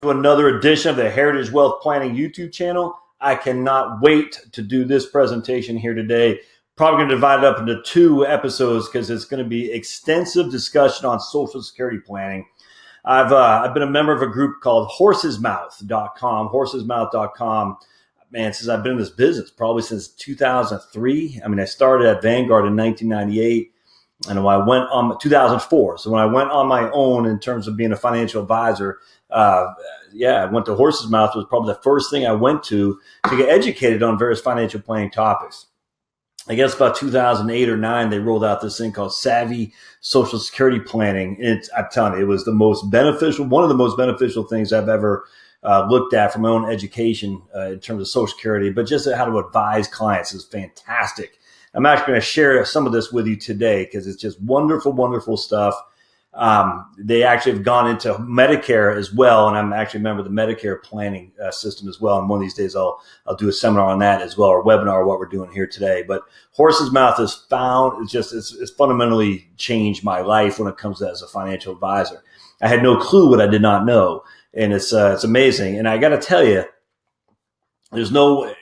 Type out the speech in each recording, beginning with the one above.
to another edition of the Heritage Wealth Planning YouTube channel. I cannot wait to do this presentation here today. Probably going to divide it up into 2 episodes because it's going to be extensive discussion on Social Security planning. I've been a member of a group called horsesmouth.com, man, since I've been in this business, probably since 2003. I mean, I started at Vanguard in 1998. And when I went on 2004, so when I went on my own in terms of being a financial advisor, I went to Horse's Mouth. Was probably the first thing I went to get educated on various financial planning topics. I guess about 2008 or 9, they rolled out this thing called Savvy Social Security Planning. And I'm telling you, it was the most beneficial, one of the most beneficial things I've ever looked at from my own education in terms of Social Security, but just how to advise clients is fantastic. I'm actually going to share some of this with you today because it's just wonderful, wonderful stuff. They actually have gone into Medicare as well, and I'm actually a member of the Medicare planning system as well. And one of these days, I'll do a seminar on that as well, or a webinar, what we're doing here today. But Horse's Mouth is found. It's fundamentally changed my life when it comes to as a financial advisor. I had no clue what I did not know, and it's amazing. And I got to tell you, there's no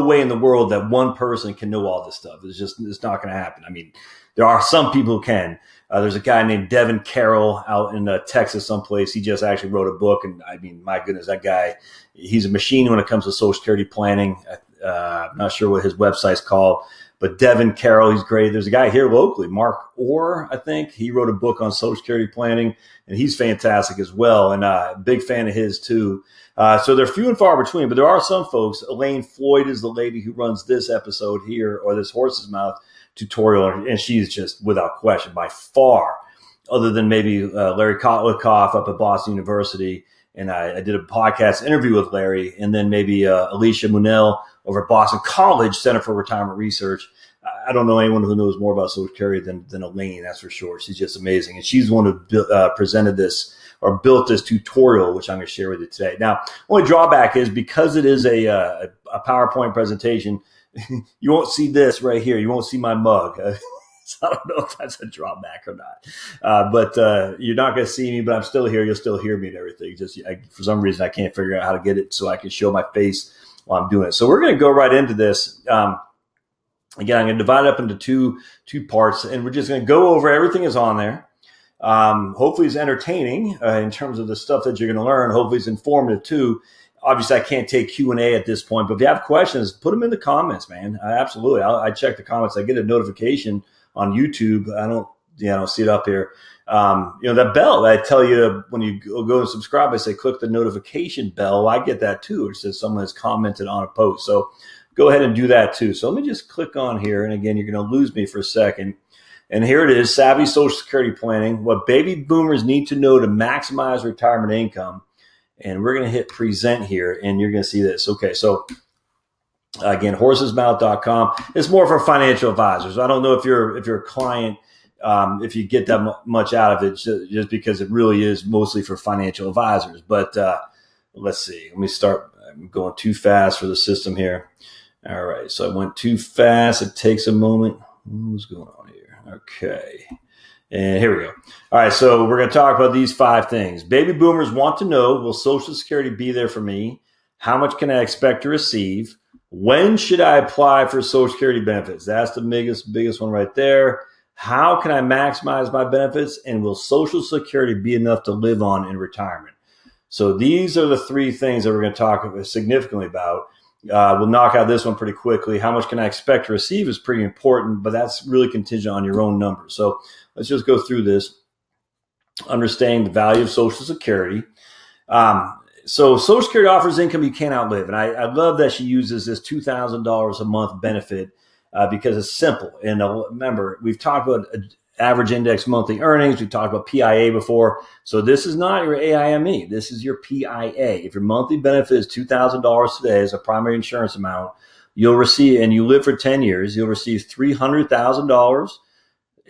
way in the world that one person can know all this stuff. It's not going to happen. I mean, there are some people who can. There's a guy named Devin Carroll out in Texas someplace. He just actually wrote a book. And I mean, my goodness, that guy, he's a machine when it comes to Social Security planning. I'm not sure what his website's called, but Devin Carroll, he's great. There's a guy here locally, Mark Orr, I think. He wrote a book on Social Security planning, and he's fantastic as well. And big fan of his too. So they're few and far between, but there are some folks. Elaine Floyd is the lady who runs this episode here, or this Horse's Mouth tutorial, and she's just without question by far, other than maybe Larry Kotlikoff up at Boston University. And I did a podcast interview with Larry, and then maybe Alicia Munell over at Boston College Center for Retirement Research. I don't know anyone who knows more about Social Security than Elaine, that's for sure. She's just amazing. And she's the one who presented this or built this tutorial, which I'm going to share with you today. Now, only drawback is because it is a PowerPoint presentation, you won't see this right here. You won't see my mug. So I don't know if that's a drawback or not. But you're not going to see me, but I'm still here. You'll still hear me and everything. For some reason, I can't figure out how to get it so I can show my face while I'm doing it. So we're going to go right into this. Again, I'm going to divide it up into two parts, and we're just going to go over everything is on there. Hopefully it's entertaining in terms of the stuff that you're going to learn. Hopefully it's informative too. Obviously, I can't take Q&A at this point, but if you have questions, put them in the comments, man. Absolutely. I check the comments. I get a notification on YouTube. I don't see it up here. That bell that I tell you when you go and subscribe, I say, click the notification bell. Well, I get that too. It says someone has commented on a post. So go ahead and do that too. So let me just click on here. And again, you're going to lose me for a second. And here it is, Savvy Social Security Planning, what baby boomers need to know to maximize retirement income. And we're going to hit present here, and you're going to see this. Okay, so again, horsesmouth.com. It's more for financial advisors. I don't know if you're a client, if you get that much out of it, just because it really is mostly for financial advisors. But let's see. Let me start. I'm going too fast for the system here. All right, so I went too fast. It takes a moment. What's going on here? Okay. And here we go. All right, so we're going to talk about these 5 things. Baby boomers want to know, will Social Security be there for me? How much can I expect to receive? When should I apply for Social Security benefits? That's the biggest one right there. How can I maximize my benefits? And will Social Security be enough to live on in retirement? So these are the 3 things that we're going to talk significantly about. We'll knock out this one pretty quickly. How much can I expect to receive is pretty important, but that's really contingent on your own numbers. So let's just go through this. Understanding the value of Social Security. So Social Security offers income you can't outlive. And I love that she uses this $2,000 a month benefit because it's simple. And remember, we've talked about average index monthly earnings. We've talked about PIA before. So this is not your AIME. This is your PIA. If your monthly benefit is $2,000 today as a primary insurance amount, you'll receive, and you live for 10 years, you'll receive $300,000,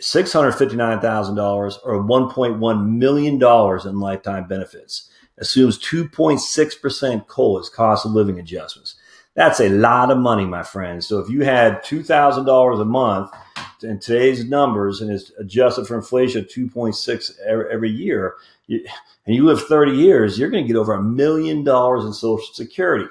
$659,000, or $1.1 million in lifetime benefits. Assumes 2.6% COLA, cost of living adjustments. That's a lot of money, my friend. So if you had $2,000 a month in today's numbers and it's adjusted for inflation of 2.6 every year, and you live 30 years, you're going to get over $1 million in Social Security.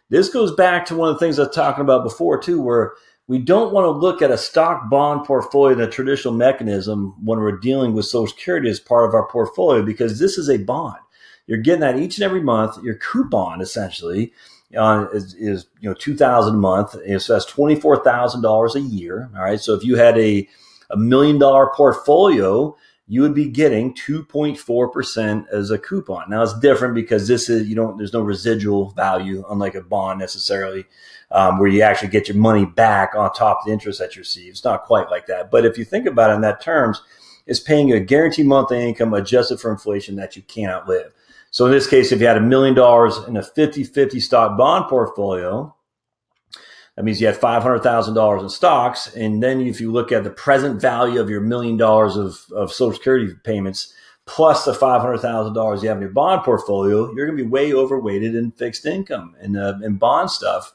This goes back to one of the things I was talking about before, too, where we don't want to look at a stock bond portfolio, the traditional mechanism, when we're dealing with Social Security as part of our portfolio, because this is a bond. You're getting that each and every month. Your coupon, essentially, is $2,000 a month. So that's $24,000 a year. All right. So if you had a $1 million portfolio, you would be getting 2.4% as a coupon. Now it's different because this is, there's no residual value, unlike a bond necessarily, where you actually get your money back on top of the interest that you receive. It's not quite like that. But if you think about it in that terms, it's paying you a guaranteed monthly income adjusted for inflation that you can't outlive. So in this case, if you had $1 million in a 50-50 stock bond portfolio, that means you had $500,000 in stocks. And then if you look at the present value of your $1 million of Social Security payments, plus the $500,000 you have in your bond portfolio, you're going to be way overweighted in fixed income and bond stuff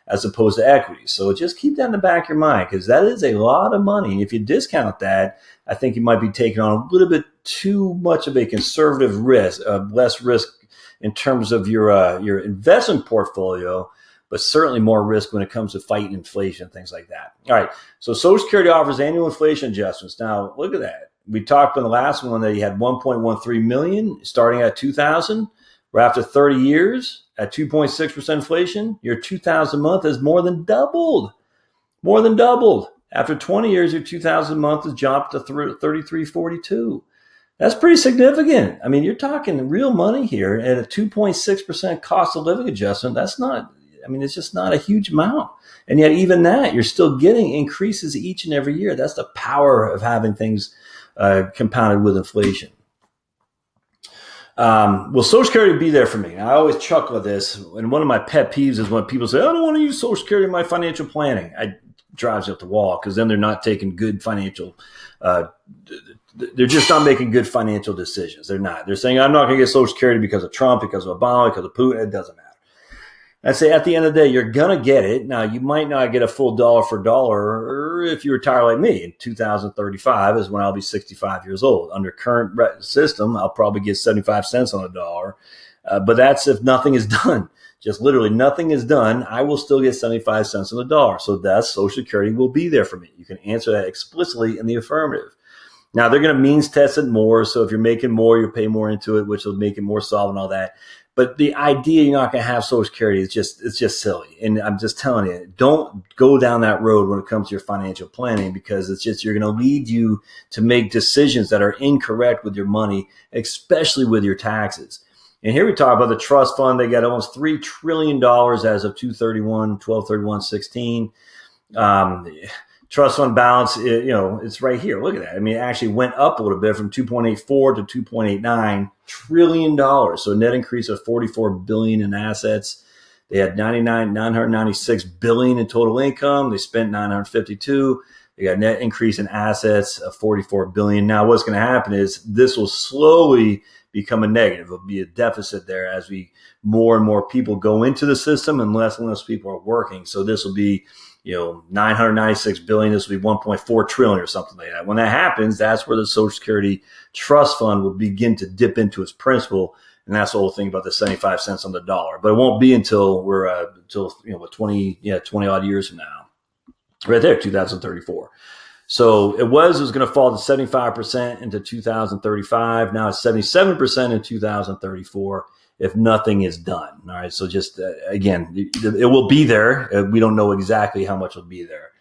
as opposed to equity. So just keep that in the back of your mind, because that is a lot of money. And if you discount that, I think you might be taking on a little bit too much of a conservative risk, less risk in terms of your investment portfolio, but certainly more risk when it comes to fighting inflation and things like that. All right. So Social Security offers annual inflation adjustments. Now, look at that. We talked in the last one that you had 1.13 million starting at 2,000. Where after 30 years at 2.6% inflation, your 2,000 a month has more than doubled. More than doubled. After 20 years, your 2,000 a month has jumped to 33.42. That's pretty significant. I mean, you're talking real money here at a 2.6% cost of living adjustment. It's just not a huge amount. And yet even that, you're still getting increases each and every year. That's the power of having things compounded with inflation. Will Social Security be there for me? Now, I always chuckle at this. And one of my pet peeves is when people say, I don't want to use Social Security in my financial planning. It drives you up the wall, because then they're not taking good financial they're just not making good financial decisions. They're not. They're saying, I'm not going to get Social Security because of Trump, because of Obama, because of Putin. It doesn't matter. I say at the end of the day, you're going to get it. Now, you might not get a full dollar for dollar if you retire like me. In 2035 is when I'll be 65 years old. Under current system, I'll probably get 75 cents on a dollar. But that's if nothing is done. Just literally nothing is done. I will still get 75 cents on the dollar. So that's Social Security will be there for me. You can answer that explicitly in the affirmative. Now, they're going to means test it more. So if you're making more, you pay more into it, which will make it more solid and all that. But the idea you're not going to have Social Security is just silly. And I'm just telling you, don't go down that road when it comes to your financial planning, because you're going to lead you to make decisions that are incorrect with your money, especially with your taxes. And here we talk about the trust fund. They got almost $3 trillion as of 12/31/16. Trust fund balance, it's right here. Look at that. I mean, it actually went up a little bit from 2.84 to 2.89 trillion dollars. So a net increase of 44 billion in assets. They had 996 billion in total income. They spent 952. They got a net increase in assets of 44 billion. Now, what's going to happen is this will slowly become a negative. It'll be a deficit there as more and more people go into the system and less people are working. So this will be 996 billion. This will be 1.4 trillion or something like that. When that happens, that's where the Social Security Trust Fund will begin to dip into its principal. And that's the whole thing about the 75 cents on the dollar. But it won't be until we're 20 odd years from now. Right there, 2034. So it was going to fall to 75% into 2035. Now it's 77% in 2034. If nothing is done. All right. So just, again, it will be there. We don't know exactly how much will be there.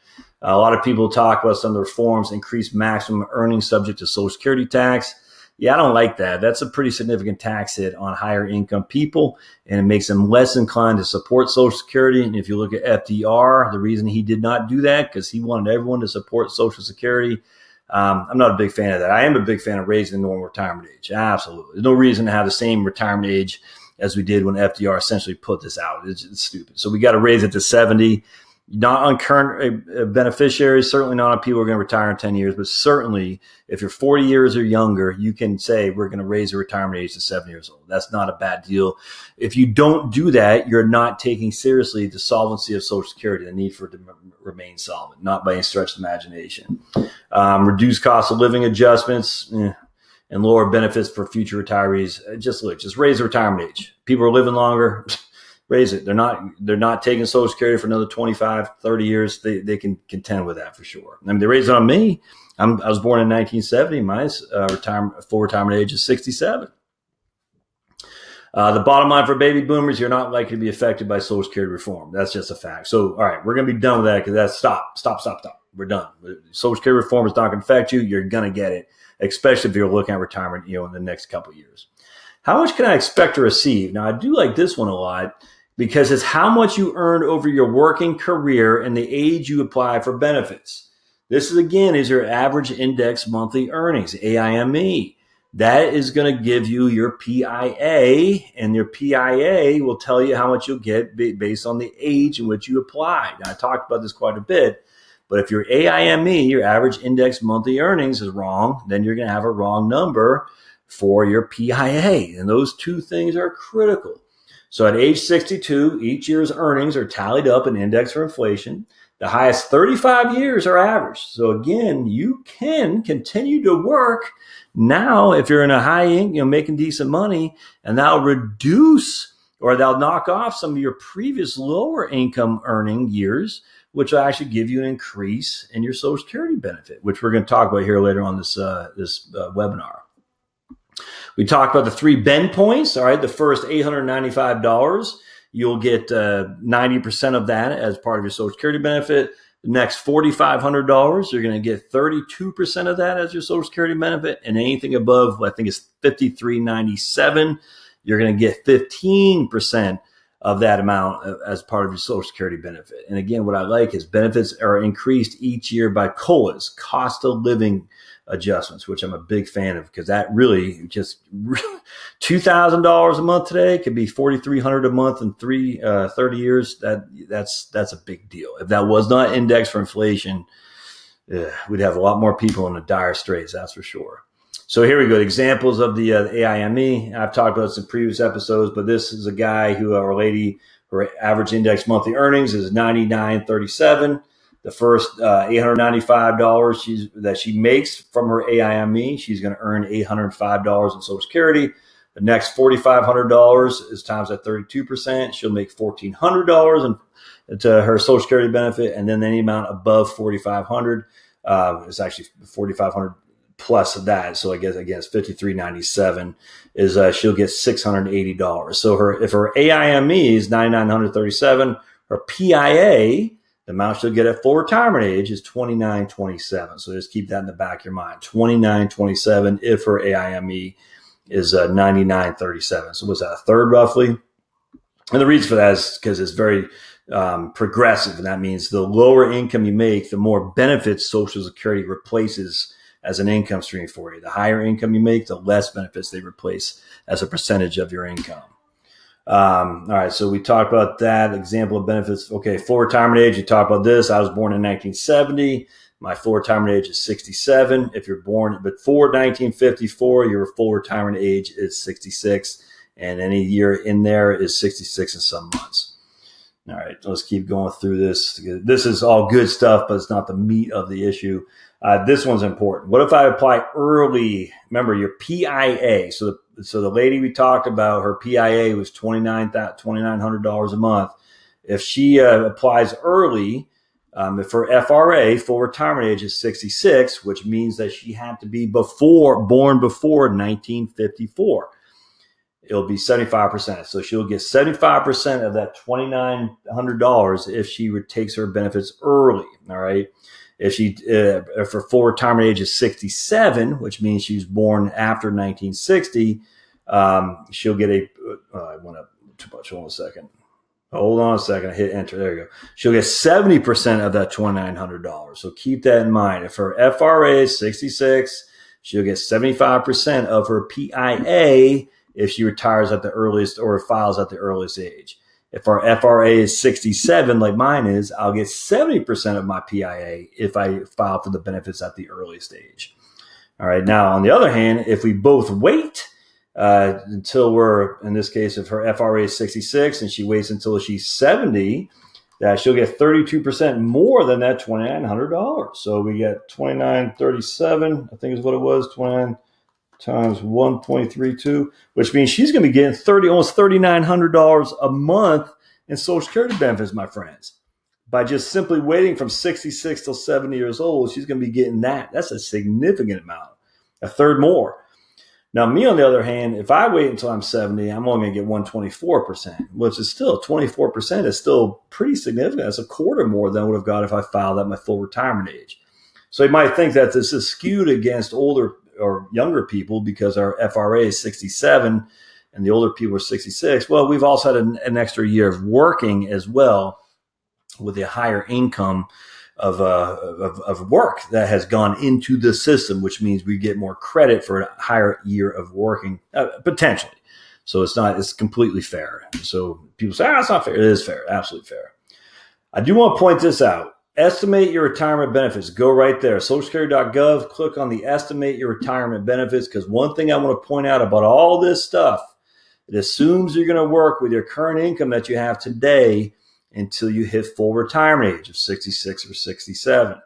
A lot of people talk about some of the reforms, increased maximum earnings subject to Social Security tax. Yeah, I don't like that. That's a pretty significant tax hit on higher income people, and it makes them less inclined to support Social Security. And if you look at FDR, the reason he did not do that, because he wanted everyone to support Social Security. I'm not a big fan of that. I am a big fan of raising the normal retirement age. Absolutely. There's no reason to have the same retirement age as we did when FDR essentially put this out. It's stupid. So we got to raise it to 70. Not on current beneficiaries, certainly not on people who are going to retire in 10 years, but certainly if you're 40 years or younger, you can say we're going to raise the retirement age to 7 years old. That's not a bad deal. If you don't do that, you're not taking seriously the solvency of Social Security, the need for it to remain solvent, not by any stretch of imagination. Reduced cost of living adjustments and lower benefits for future retirees. Just raise the retirement age. People are living longer. Raise it. They're not taking Social Security for another 25, 30 years. They can contend with that for sure. I mean, they raised it on me. I was born in 1970. My full retirement age is 67. The bottom line for baby boomers, you're not likely to be affected by Social Security reform. That's just a fact. So, all right, we're going to be done with that because that's stop. We're done. Social Security reform is not going to affect you. You're going to get it, especially if you're looking at retirement, in the next couple of years. How much can I expect to receive? Now, I do like this one a lot, because it's how much you earned over your working career and the age you apply for benefits. This is your average index monthly earnings, AIME. That is going to give you your PIA, and your PIA will tell you how much you'll get based on the age in which you applied. Now, I talked about this quite a bit, but if your AIME, your average index monthly earnings, is wrong, then you're going to have a wrong number for your PIA, and those two things are critical. So at age 62, each year's earnings are tallied up and indexed for inflation. The highest 35 years are averaged. So again, you can continue to work now if you're in a high income, making decent money, and that'll reduce or they'll knock off some of your previous lower income earning years, which will actually give you an increase in your Social Security benefit, which we're going to talk about here later on this webinar. We talked about the 3 bend points. All right. The first $895, you'll get 90% of that as part of your Social Security benefit. The next $4,500, you're going to get 32% of that as your Social Security benefit. And anything above, I think it's $5,397, you're going to get 15% of that amount as part of your Social Security benefit. And again, what I like is benefits are increased each year by COLAs, cost of living adjustments, which I'm a big fan of, because that really just $2,000 a month today could be $4,300 a month in 30 years. That's a big deal. If that was not indexed for inflation, we'd have a lot more people in the dire straits. That's for sure. So here we go. Examples of the AIME. I've talked about this in previous episodes, but this is a guy or a lady, her average index monthly earnings is $99.37. The first $895 that she makes from her AIME, she's going to earn $805 in Social Security. The next $4,500 is times at 32%. She'll make $1,400 into her Social Security benefit, and then any amount above $4,500 is actually $4,500 plus that. So I guess again, it's $5,397 is she'll get $680. So if her AIME is $9,937, her PIA, the amount she'll get at full retirement age, is $2,927. So just keep that in the back of your mind. $2,927 if her AIME is $9,937. So what's that, a third roughly? And the reason for that is because it's very progressive, and that means the lower income you make, the more benefits Social Security replaces as an income stream for you. The higher income you make, the less benefits they replace as a percentage of your income. All right, so we talked about that example of benefits. Okay, full retirement age, you talked about this. I was born in 1970. My full retirement age is 67. If you're born before 1954, your full retirement age is 66. And any year in there is 66 and some months. All right, let's keep going through this. This is all good stuff, but it's not the meat of the issue. This one's important. What if I apply early? Remember your PIA. So the lady we talked about, her PIA was $2,900 a month. If she applies early, if her FRA, full retirement age, is 66, which means that she had to be born before 1954, it'll be 75%. So she'll get 75% of that $2,900 if she takes her benefits early. All right. If her full retirement age is 67, which means she was born after 1960, she'll get I went up too much. Hold on a second. I hit enter. There you go. She'll get 70% of that $2,900. So keep that in mind. If her FRA is 66, she'll get 75% of her PIA if she retires at the earliest or files at the earliest age. If our FRA is 67, like mine is, I'll get 70% of my PIA if I file for the benefits at the earliest age. All right. Now, on the other hand, if we both wait until we're, in this case, if her FRA is 66 and she waits until she's 70, that she'll get 32% more than that $2,900. So we get 2937, I think is what it was, 29 times 1.32, which means she's going to be getting almost $3,900 a month in Social Security benefits, my friends. By just simply waiting from 66 till 70 years old, she's going to be getting that. That's a significant amount, a third more. Now, me, on the other hand, if I wait until I'm 70, I'm only going to get 124%, which is still 24% is still pretty significant. That's a quarter more than I would have got if I filed at my full retirement age. So you might think that this is skewed against older or younger people because our FRA is 67 and the older people are 66. Well, we've also had an extra year of working as well with a higher income of work that has gone into the system, which means we get more credit for a higher year of working, potentially. So it's completely fair. So people say, it's not fair. It is fair. Absolutely fair. I do want to point this out. Estimate your retirement benefits. Go right there. SocialSecurity.gov, click on the estimate your retirement benefits. Because one thing I want to point out about all this stuff, it assumes you're going to work with your current income that you have today until you hit full retirement age of 66 or 67.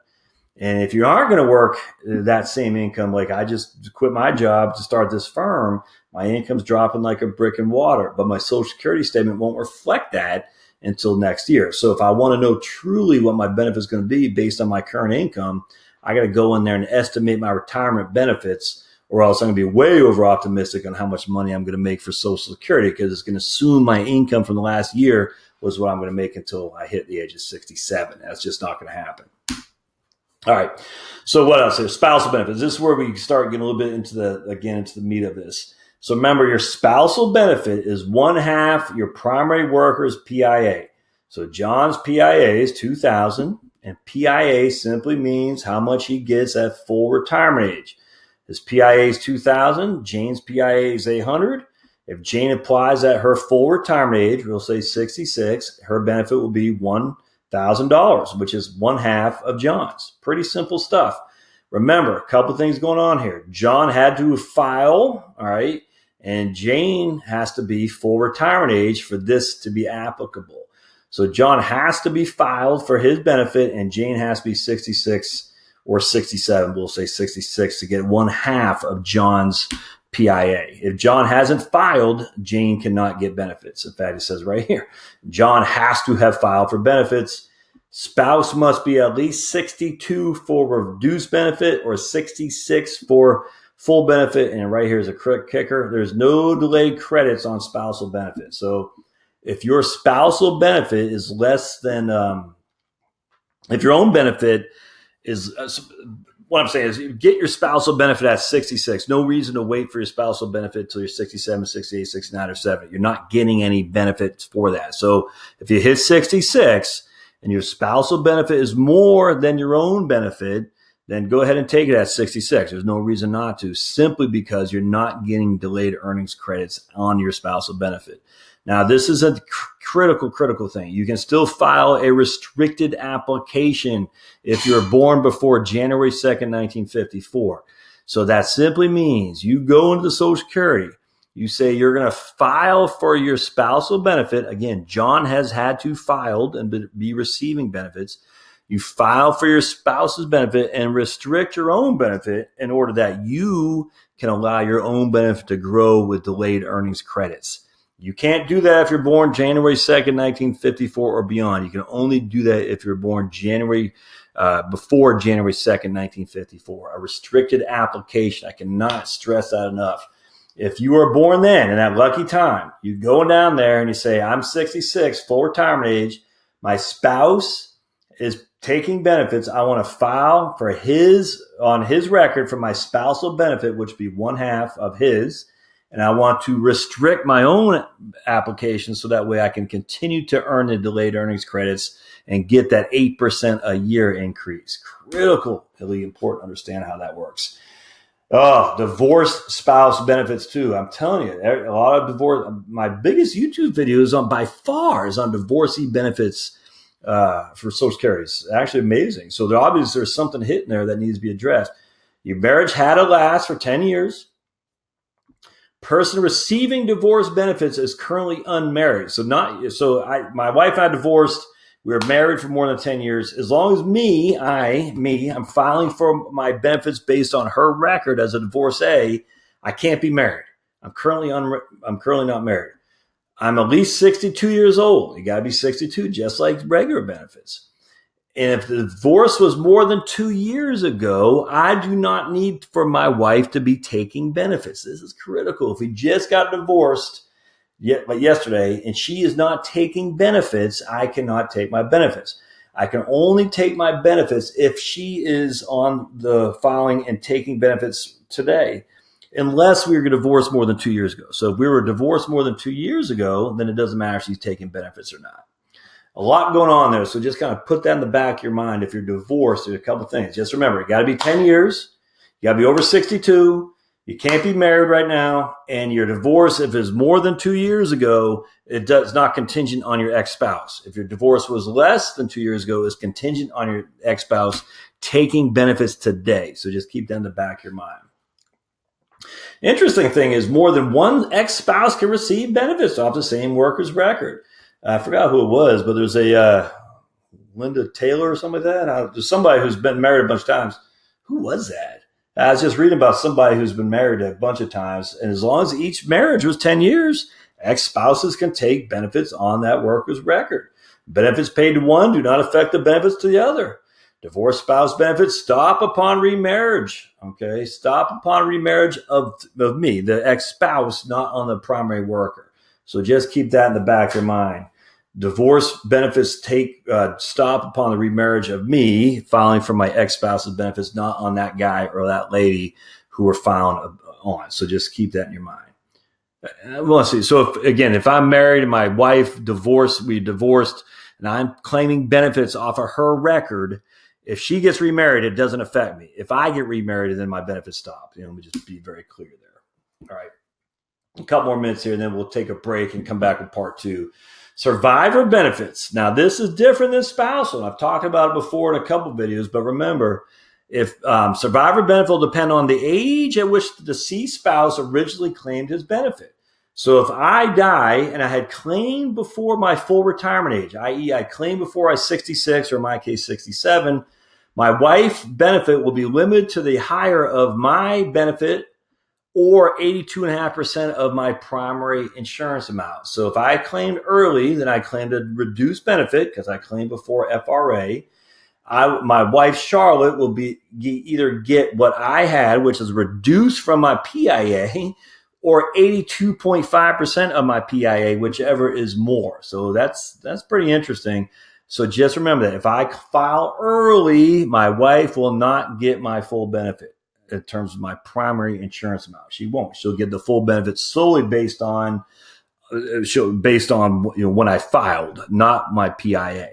And if you aren't going to work that same income, like I just quit my job to start this firm, my income's dropping like a brick in water, but my Social Security statement won't reflect that until next year. So if I want to know truly what my benefit is going to be based on my current income, I got to go in there and estimate my retirement benefits, or else I'm going to be way over optimistic on how much money I'm going to make for Social Security, because it's going to assume my income from the last year was what I'm going to make until I hit the age of 67. That's just not going to happen. All right. So what else? There's spousal benefits. This is where we start getting a little bit into the meat of this. So remember, your spousal benefit is 1/2 your primary worker's PIA. So John's PIA is $2,000, and PIA simply means how much he gets at full retirement age. His PIA is $2,000. Jane's PIA is $800. If Jane applies at her full retirement age, we'll say 66, her benefit will be $1,000, which is 1/2 of John's. Pretty simple stuff. Remember, a couple things going on here. John had to file, all right, and Jane has to be full retirement age for this to be applicable. So John has to be filed for his benefit, and Jane has to be 66 or 67. We'll say 66 to get 1/2 of John's PIA. If John hasn't filed, Jane cannot get benefits. In fact, it says right here, John has to have filed for benefits. Spouse must be at least 62 for reduced benefit or 66 for full benefit. And right here is a kicker. There's no delayed credits on spousal benefit. So if your spousal benefit is less than, if your own benefit is, what I'm saying is get your spousal benefit at 66. No reason to wait for your spousal benefit until you're 67, 68, 69, or 70. You're not getting any benefits for that. So if you hit 66 and your spousal benefit is more than your own benefit, then go ahead and take it at 66. There's no reason not to, simply because you're not getting delayed earnings credits on your spousal benefit. Now, this is a critical thing. You can still file a restricted application if you're born before January 2nd, 1954. So that simply means you go into the Social Security, you say you're going to file for your spousal benefit. Again, John has had to file and be receiving benefits. You file for your spouse's benefit and restrict your own benefit in order that you can allow your own benefit to grow with delayed earnings credits. You can't do that if you're born January 2nd, 1954 or beyond. You can only do that if you're born before January 2nd, 1954. A restricted application. I cannot stress that enough. If you were born then, in that lucky time, you go down there and you say, I'm 66, full retirement age. My spouse is taking benefits. I want to file for on his record for my spousal benefit, which would be 1/2 of his. And I want to restrict my own application so that way I can continue to earn the delayed earnings credits and get that 8% a year increase. Critically important to understand how that works. Oh, divorced spouse benefits too. I'm telling you, a lot of divorce. My biggest YouTube video is by far on divorcee benefits for Social Security. It's actually amazing. So there's something hitting there that needs to be addressed. Your marriage had to last for 10 years. Person receiving divorce benefits is currently unmarried. My wife and I divorced. We were married for more than 10 years. As long as I'm filing for my benefits based on her record as a divorcee, I can't be married. I'm currently not married. I'm at least 62 years old. You got to be 62, just like regular benefits. And if the divorce was more than 2 years ago, I do not need for my wife to be taking benefits. This is critical. If we just got divorced yesterday and she is not taking benefits, I cannot take my benefits. I can only take my benefits if she is on the filing and taking benefits today, unless we were divorced more than 2 years ago. So if we were divorced more than 2 years ago, then it doesn't matter if she's taking benefits or not. A lot going on there. So just kind of put that in the back of your mind. If you're divorced, there's a couple of things. Just remember, it got to be 10 years. You got to be over 62. You can't be married right now. And your divorce, if it's more than 2 years ago, it's not contingent on your ex-spouse. If your divorce was less than 2 years ago, it's contingent on your ex-spouse taking benefits today. So just keep that in the back of your mind. Interesting thing is more than one ex-spouse can receive benefits off the same worker's record. I forgot who it was, but there's a Linda Taylor or something like that. There's somebody who's been married a bunch of times. Who was that? I was just reading about somebody who's been married a bunch of times. And as long as each marriage was 10 years, ex-spouses can take benefits on that worker's record. Benefits paid to one do not affect the benefits to the other. Divorced spouse benefits stop upon remarriage. Okay, stop upon remarriage of me, the ex-spouse, not on the primary worker. So just keep that in the back of your mind. Divorce benefits stop upon the remarriage of me, filing for my ex-spouse's benefits, not on that guy or that lady who were found on. So just keep that in your mind. Well, let's see. So if I'm married and my wife we divorced, and I'm claiming benefits off of her record, if she gets remarried, it doesn't affect me. If I get remarried, then my benefits stop. Let me just be very clear there. All right. A couple more minutes here, and then we'll take a break and come back with part two. Survivor benefits. Now, this is different than spousal. I've talked about it before in a couple of videos, but remember, if survivor benefit will depend on the age at which the deceased spouse originally claimed his benefit. So if I die and I had claimed before my full retirement age, i.e. I claimed before I was 66, or in my case 67, my wife's benefit will be limited to the higher of my benefit or 82.5% of my primary insurance amount. So if I claimed early, then I claimed a reduced benefit because I claimed before FRA. My wife, Charlotte, will either get what I had, which is reduced from my PIA, or 82.5% of my PIA, whichever is more. So that's pretty interesting. So just remember that if I file early, my wife will not get my full benefit in terms of my primary insurance amount. She won't. She'll get the full benefit solely based on when I filed, not my PIA.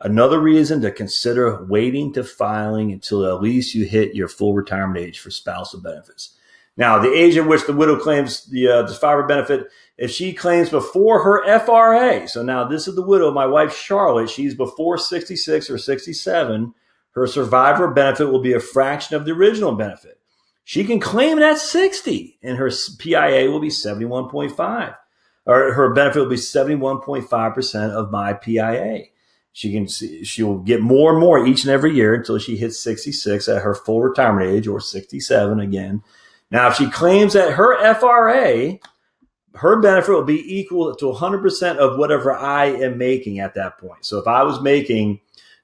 Another reason to consider waiting to filing until at least you hit your full retirement age for spousal benefits. Now, the age at which the widow claims the survivor benefit, if she claims before her FRA, so now this is the widow, my wife Charlotte, she's before 66 or 67, her survivor benefit will be a fraction of the original benefit. She can claim it at 60, and her PIA will be 71.5, or her benefit will be 71.5% of my PIA. She'll get more and more each and every year until she hits 66 at her full retirement age, or 67 again. Now, if she claims that her FRA, her benefit will be equal to 100% of whatever I am making at that point. So if I was making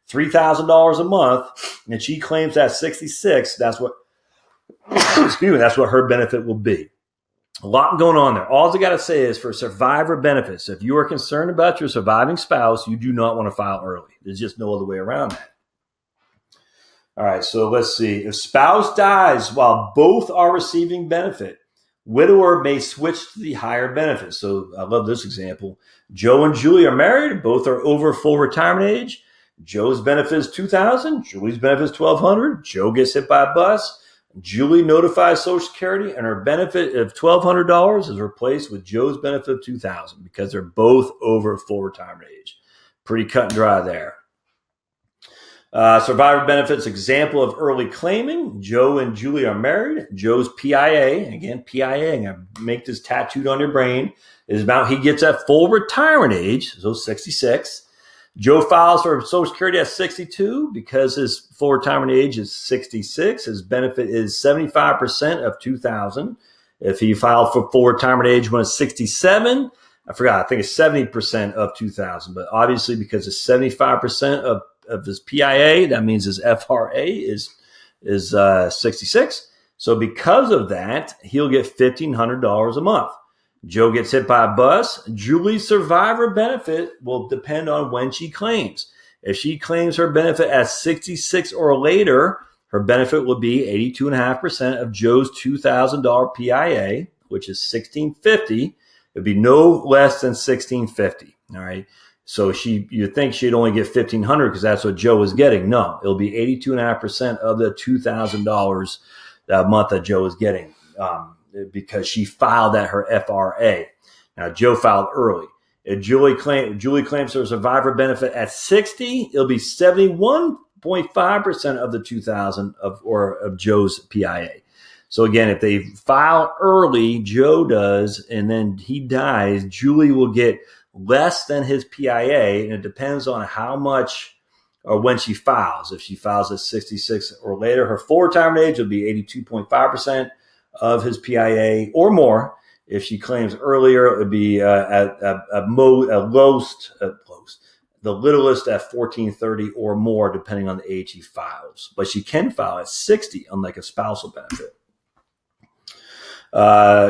$3,000 a month and she claims that 66, that's what her benefit will be. A lot going on there. All I got to say is for survivor benefits, if you are concerned about your surviving spouse, you do not want to file early. There's just no other way around that. All right, so let's see. If spouse dies while both are receiving benefit, widower may switch to the higher benefit. So I love this example. Joe and Julie are married. Both are over full retirement age. Joe's benefit is $2,000. Julie's benefit is $1,200. Joe gets hit by a bus. Julie notifies Social Security, and her benefit of $1,200 is replaced with Joe's benefit of $2,000 because they're both over full retirement age. Pretty cut and dry there. Survivor benefits, example of early claiming. Joe and Julie are married. Joe's PIA, again, PIA, I'm going to make this tattooed on your brain, is about he gets at full retirement age, so 66. Joe files for Social Security at 62 because his full retirement age is 66. His benefit is 75% of $2,000. If he filed for full retirement age when it's 67, I forgot, I think it's 70% of $2,000. But obviously, because it's 75% of his PIA, that means his FRA is 66. So because of that, he'll get $1,500 a month. Joe gets hit by a bus. Julie's survivor benefit will depend on when she claims. If she claims her benefit at 66 or later, her benefit will be 82.5% of Joe's $2,000 PIA, which is $1,650. It would be no less than $1,650. All right. So you'd think she'd only get $1,500 because that's what Joe was getting. No, it'll be 82.5% of the $2,000 a month that Joe is getting. Because she filed at her FRA. Now, Joe filed early. If Julie claims her survivor benefit at 60, it'll be 71.5% of the $2,000 of Joe's PIA. So again, if they file early, Joe does, and then he dies, Julie will get less than his PIA, and it depends on how much or when she files. If she files at 66 or later, her full retirement age will be 82.5% of his PIA or more. If she claims earlier, it would be the littlest at 1430 or more, depending on the age he files. But she can file at 60, unlike a spousal benefit.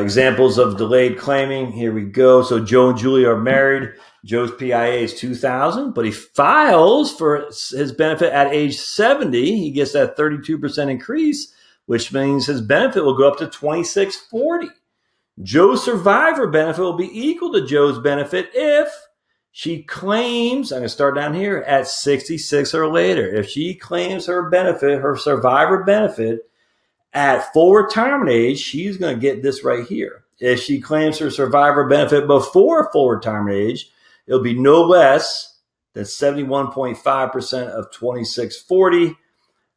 Examples of delayed claiming. Here we go. So Joe and Julie are married. Joe's PIA is $2,000, but he files for his benefit at age 70. He gets that 32% increase, which means his benefit will go up to $2,640. Joe's survivor benefit will be equal to Joe's benefit if she claims, I'm going to start down here, at 66 or later. If she claims her benefit, her survivor benefit, at full retirement age, she's going to get this right here. If she claims her survivor benefit before full retirement age, it'll be no less than 71.5% of $2,640.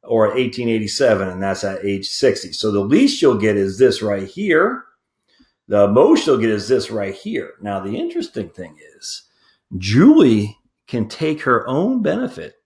Or 1887, and that's at age 60. So the least you'll get is this right here. The most you'll get is this right here. Now, the interesting thing is Julie can take her own benefit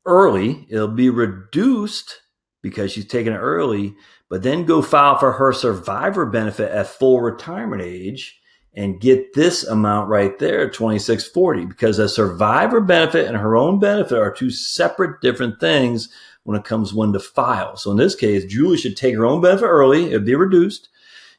early. It'll be reduced because she's taking it early, but then go file for her survivor benefit at full retirement age and get this amount right there, $2,640, because a survivor benefit and her own benefit are two separate different things when it comes when to file. So in this case, Julie should take her own benefit early, it'd be reduced,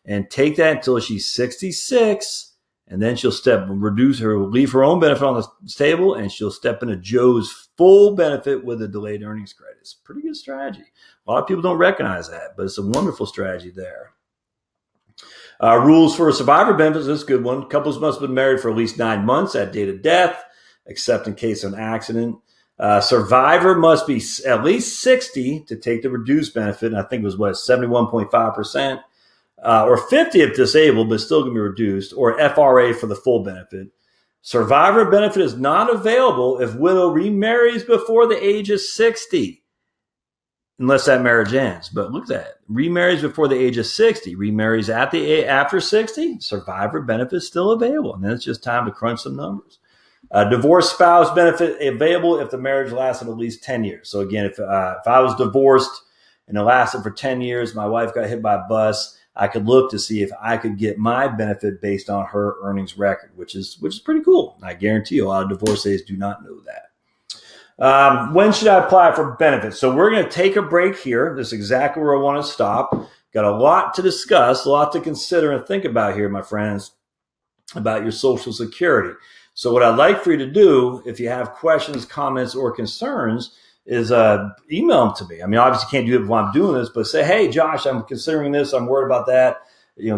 and take that until she's 66, and then she'll leave her own benefit on the table, and she'll step into Joe's full benefit with a delayed earnings credit. It's a pretty good strategy. A lot of people don't recognize that, but it's a wonderful strategy there. Rules for survivor benefits, this is a good one. Couples must have been married for at least 9 months at date of death, except in case of an accident. Survivor must be at least 60 to take the reduced benefit. And I think it was 71.5%, or 50 if disabled, but still going to be reduced, or FRA for the full benefit. Survivor benefit is not available if widow remarries before the age of 60. Unless that marriage ends. But look at that. Remarries before the age of 60. Remarries after 60. Survivor benefit still available. And then it's just time to crunch some numbers. Divorced spouse benefit available if the marriage lasted at least 10 years. So again, if I was divorced and it lasted for 10 years, my wife got hit by a bus, I could look to see if I could get my benefit based on her earnings record, which is pretty cool. I guarantee you a lot of divorcees do not know that. When should I apply for benefits? So we're going to take a break here. This is exactly where I want to stop. Got a lot to discuss, a lot to consider and think about here, my friends, about your Social Security. So what I'd like for you to do, if you have questions, comments, or concerns, is email them to me. I mean, obviously you can't do it while I'm doing this, but say, hey, Josh, I'm considering this. I'm worried about that.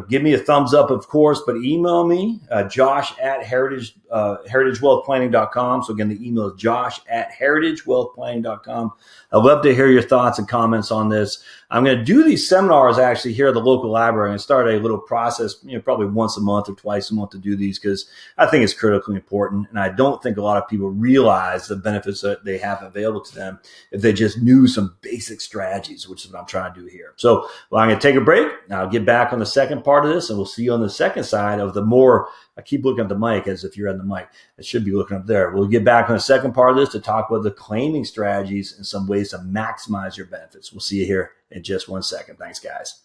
Give me a thumbs up, of course, but email me, Josh at Heritage heritagewealthplanning.com. So again, the email is josh@heritagewealthplanning.com. I'd love to hear your thoughts and comments on this. I'm going to do these seminars actually here at the local library. I'm going to start a little process, probably once a month or twice a month to do these because I think it's critically important. And I don't think a lot of people realize the benefits that they have available to them if they just knew some basic strategies, which is what I'm trying to do here. So I'm going to take a break. I'll get back on the second part of this, and we'll see you on the second side of the more, I keep looking at the mic as if you're on the mic. I should be looking up there. We'll get back on the second part of this to talk about the claiming strategies and some ways to maximize your benefits. We'll see you here in just 1 second. Thanks, guys.